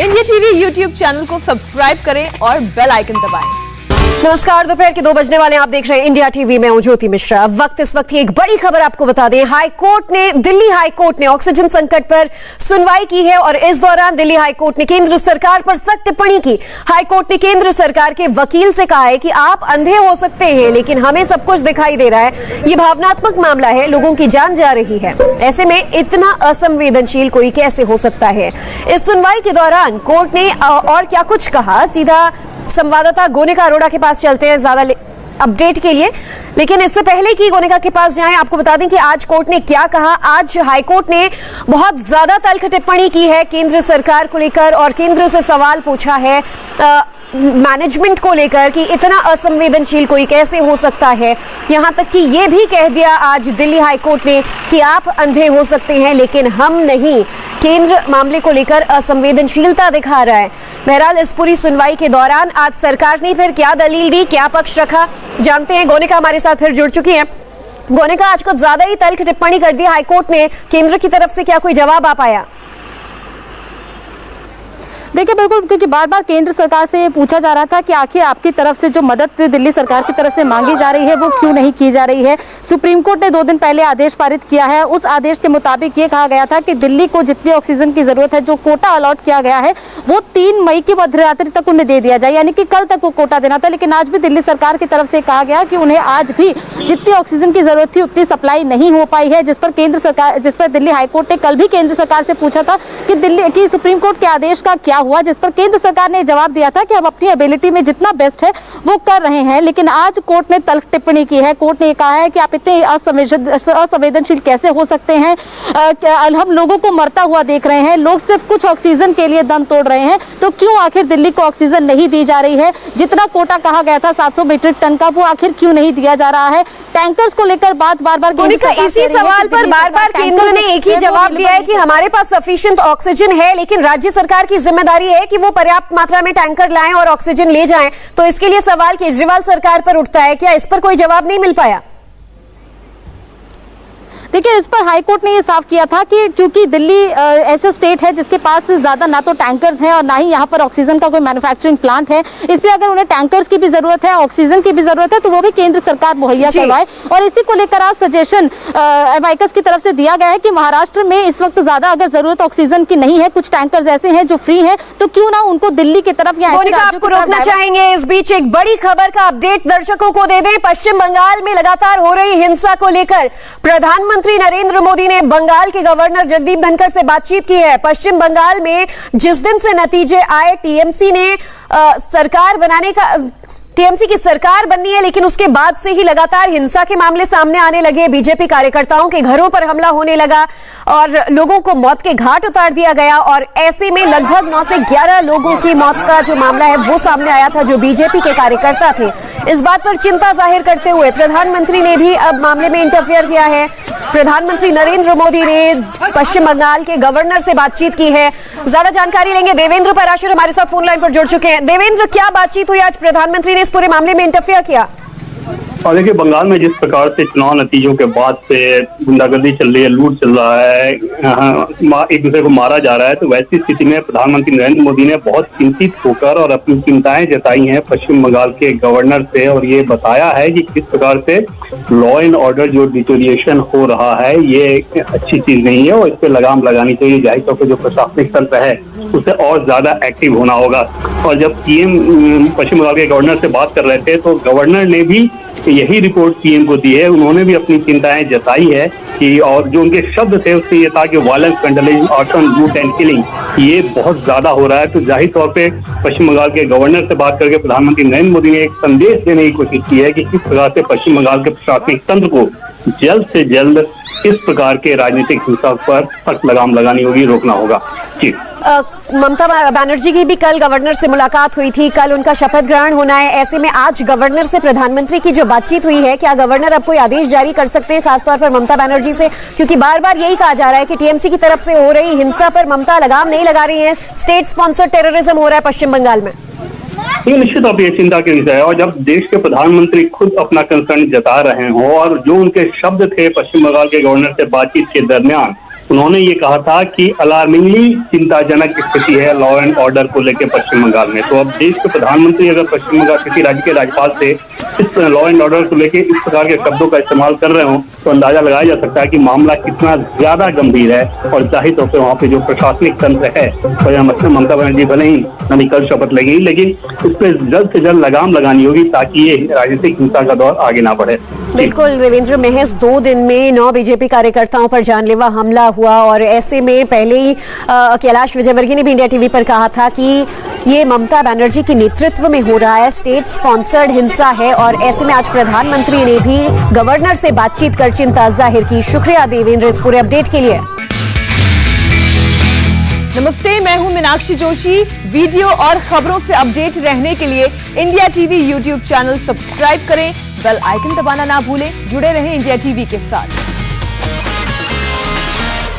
India TV YouTube channel को subscribe करें और बेल आइकन दबाएं। नमस्कार, दोपहर के 2 बजने वाले आप देख रहे हैं इंडिया टीवी में हूं ज्योति मिश्रा। इस वक्त की एक बड़ी खबर आपको बता दें, दिल्ली हाई कोर्ट ने ऑक्सीजन संकट पर सुनवाई की है और इस दौरान दिल्ली हाई कोर्ट ने केंद्र सरकार पर सख्त टिप्पणी की। हाई कोर्ट ने केंद्र सरकार के वकील से कहा है कि आप अंधे हो सकते हैं लेकिन हमें सब कुछ दिखाई दे रहा है। ये भावनात्मक मामला है, लोगों की जान जा रही है, ऐसे में इतना असंवेदनशील कोई कैसे हो सकता है। इस सुनवाई के दौरान कोर्ट ने और क्या कुछ कहा, सीधा संवाददाता गोनिका अरोड़ा के पास चलते हैं ज्यादा अपडेट के लिए। लेकिन इससे पहले कि गोनिका के पास जाएं, आपको बता दें कि आज कोर्ट ने क्या कहा। आज हाईकोर्ट ने बहुत ज्यादा तल्ख टिप्पणी की है केंद्र सरकार को लेकर और केंद्र से सवाल पूछा है मैनेजमेंट को लेकर कि इतना असंवेदनशील कोई कैसे हो सकता है। यहां तक कि ये भी कह दिया आज दिल्ली हाई कोर्ट ने कि आप अंधे हो सकते हैं लेकिन हम नहीं। केंद्र मामले को लेकर असंवेदनशीलता दिखा रहा है। बहरहाल इस पूरी सुनवाई के दौरान आज सरकार ने फिर क्या दलील दी, क्या पक्ष रखा, जानते हैं। गोनिका हमारे साथ फिर जुड़ चुकी हैं। गोनिका, आज कुछ ज्यादा ही तल्ख टिप्पणी कर दी हाईकोर्ट ने, केंद्र की तरफ से क्या कोई जवाब आ पाया? देखिए बिल्कुल, क्योंकि बार बार केंद्र सरकार से ये पूछा जा रहा था कि आखिर आपकी तरफ से जो मदद दिल्ली सरकार की तरफ से मांगी जा रही है वो क्यों नहीं की जा रही है। सुप्रीम कोर्ट ने 2 दिन पहले आदेश पारित किया है। उस आदेश के मुताबिक ये कहा गया था कि दिल्ली को जितनी ऑक्सीजन की जरूरत है, जो कोटा अलॉट किया गया है वो 3 मई की मध्यरात्रि तक उन्हें दे दिया जाए, यानी कि कल तक वो कोटा देना था। लेकिन आज भी दिल्ली सरकार की तरफ से कहा गया कि उन्हें आज भी जितनी ऑक्सीजन की जरूरत थी उतनी सप्लाई नहीं हो पाई है, जिस पर दिल्ली हाईकोर्ट ने कल भी केंद्र सरकार से पूछा था कि सुप्रीम कोर्ट के आदेश का क्या हुआ, जिस पर केंद्र सरकार ने जवाब दिया था कि हम अपनी एबिलिटी में जितना बेस्ट है वो कर रहे हैं। लेकिन आज कोर्ट ने तल्ख टिप्पणी की है। कोर्ट ने कहा है कि आप इतने असंवेदनशील कैसे हो सकते हैं। हम लोगों को मरता हुआ देख रहे हैं, लोग सिर्फ कुछ ऑक्सीजन के लिए दम तोड़ रहे हैं, तो क्यों आखिर दिल्ली को ऑक्सीजन नहीं दी जा रही है। जितना कोटा कहा गया था 700 मीट्रिक टन का, वो आखिर क्यों नहीं दिया जा रहा है। टैंकर्स को लेकर बात बार बार इसी सवाल पर बार बार केंद्र ने एक ही जवाब दिया है कि हमारे पास सफिशिएंट ऑक्सीजन है, लेकिन राज्य सरकार की जिम्मेदारी है कि वो पर्याप्त मात्रा में टैंकर लाएं और ऑक्सीजन ले जाएं। तो इसके लिए सवाल केजरीवाल सरकार पर उठता है, क्या इस पर कोई जवाब नहीं मिल पाया? देखिए, इस पर हाईकोर्ट ने ये साफ किया था कि क्योंकि दिल्ली ऐसे स्टेट है जिसके पास ज्यादा ना तो टैंकर्स हैं और ना ही यहाँ पर ऑक्सीजन का कोई मैन्युफैक्चरिंग प्लांट है, इसलिए अगर उन्हें टैंकर्स की भी जरूरत है, ऑक्सीजन की भी जरूरत है, तो वो भी केंद्र सरकार मुहैया करवाए। और इसी को लेकर आज सजेशन एमाइकस की तरफ से दिया गया है कि महाराष्ट्र में इस वक्त ज्यादा अगर जरूरत ऑक्सीजन की नहीं है, कुछ टैंकर्स ऐसे हैं जो फ्री है, तो क्यों ना उनको दिल्ली की तरफ या आपको रोकना चाहेंगे। इस बीच एक बड़ी खबर का अपडेट दर्शकों को दे दें। पश्चिम बंगाल में लगातार हो रही हिंसा को लेकर प्रधानमंत्री नरेंद्र मोदी ने बंगाल के गवर्नर जगदीप धनखड़ से बातचीत की है। पश्चिम बंगाल में जिस दिन से नतीजे आए, टीएमसी की सरकार बननी है, लेकिन उसके बाद से ही लगातार हिंसा के मामले सामने आने लगे। बीजेपी कार्यकर्ताओं के घरों पर हमला होने लगा और लोगों को मौत के घाट उतार दिया गया। और ऐसे में लगभग 9 से 11 लोगों की मौत का जो मामला है वो सामने आया था, जो बीजेपी के कार्यकर्ता थे। इस बात पर चिंता जाहिर करते हुए प्रधानमंत्री ने भी अब मामले में इंटरफियर किया है। प्रधानमंत्री नरेंद्र मोदी ने पश्चिम बंगाल के गवर्नर से बातचीत की है। ज्यादा जानकारी लेंगे, देवेंद्र पराशर हमारे साथ फोन लाइन पर जुड़ चुके हैं। देवेंद्र, क्या बातचीत हुई आज प्रधानमंत्री ने इस पूरे मामले में इंटरफियर किया? और देखिए, बंगाल में जिस प्रकार से चुनाव नतीजों के बाद से गुंडागर्दी चल रही है, लूट चल रहा है, एक दूसरे को मारा जा रहा है, तो वैसी स्थिति में प्रधानमंत्री नरेंद्र मोदी ने बहुत चिंतित होकर और अपनी चिंताएं जताई हैं पश्चिम बंगाल के गवर्नर से, और ये बताया है कि किस प्रकार से लॉ एंड ऑर्डर जो डिटोरिएशन हो रहा है ये अच्छी चीज नहीं है और इस पर लगाम लगानी चाहिए। जाहिर तौर पर जो प्रशासनिक तंत्र है उसे और ज्यादा एक्टिव होना होगा। और जब पीएम पश्चिम बंगाल के गवर्नर से बात कर रहे थे तो गवर्नर ने भी यही रिपोर्ट पीएम को दी है। उन्होंने भी अपनी चिंताएं जताई है कि, और जो उनके शब्द थे उससे ये था कि वायलेंस, वैंडलिज्म, आर्सन, लूट एंड किलिंग ये बहुत ज्यादा हो रहा है। तो जाहिर तौर पे पश्चिम बंगाल के गवर्नर से बात करके प्रधानमंत्री नरेंद्र मोदी ने एक संदेश देने की कोशिश की है कि किस प्रकार से पश्चिम बंगाल के प्रशासनिक तंत्र को जल्द से जल्द इस प्रकार के राजनीतिक हिंसा पर सख्त लगाम लगानी होगी, रोकना होगा। जी, ममता बनर्जी की भी कल गवर्नर से मुलाकात हुई थी, कल उनका शपथ ग्रहण होना है। ऐसे में आज गवर्नर से प्रधानमंत्री की जो बातचीत हुई है, क्या गवर्नर अब कोई आदेश जारी कर सकते हैं खासतौर पर ममता बनर्जी से? क्योंकि बार बार यही कहा जा रहा है कि टीएमसी की तरफ से हो रही हिंसा पर ममता लगाम नहीं लगा रही है, स्टेट स्पॉन्सर्ड टेररिज्म हो रहा है पश्चिम बंगाल में। ये निश्चित तौर पर चिंता की विषय है। और जब देश के प्रधानमंत्री खुद अपना कंसर्न जता रहे हों और जो उनके शब्द थे पश्चिम बंगाल के गवर्नर से बातचीत के दरमियान उन्होंने ये कहा था कि अलार्मिंगली चिंताजनक स्थिति है लॉ एंड ऑर्डर को लेकर पश्चिम बंगाल में। तो अब देश के प्रधानमंत्री अगर पश्चिम बंगाल किसी राज्य के राज्यपाल से इस लॉ एंड ऑर्डर को लेकर इस प्रकार के शब्दों का इस्तेमाल कर रहे हो तो अंदाजा लगाया जा सकता है कि मामला कितना ज्यादा गंभीर है। और जाहिर तौर से वहाँ पे जो प्रशासनिक तंत्र है, ममता बनर्जी भले ही नई कल शपथ लेंगी, लेकिन इस पर जल्द से जल्द लगाम लगानी होगी ताकि ये राजनीतिक हिंसा का दौर आगे ना बढ़े। बिल्कुल देवेंद्र, महज 2 दिन में 9 बीजेपी कार्यकर्ताओं पर जानलेवा हमला हुआ और ऐसे में पहले ही कैलाश विजयवर्गीय ने भी इंडिया टीवी पर कहा था कि ये ममता बनर्जी के नेतृत्व में हो रहा है, स्टेट स्पॉन्सर्ड हिंसा है। और ऐसे में आज प्रधानमंत्री ने भी गवर्नर से बातचीत कर चिंता जाहिर की। शुक्रिया देवेंद्र इस पूरे अपडेट के लिए। नमस्ते, मैं हूं मीनाक्षी जोशी। वीडियो और खबरों से अपडेट रहने के लिए India TV YouTube channel subscribe करें, बेल आइकन दबाना ना भूलें। जुड़े रहें इंडिया टीवी के साथ।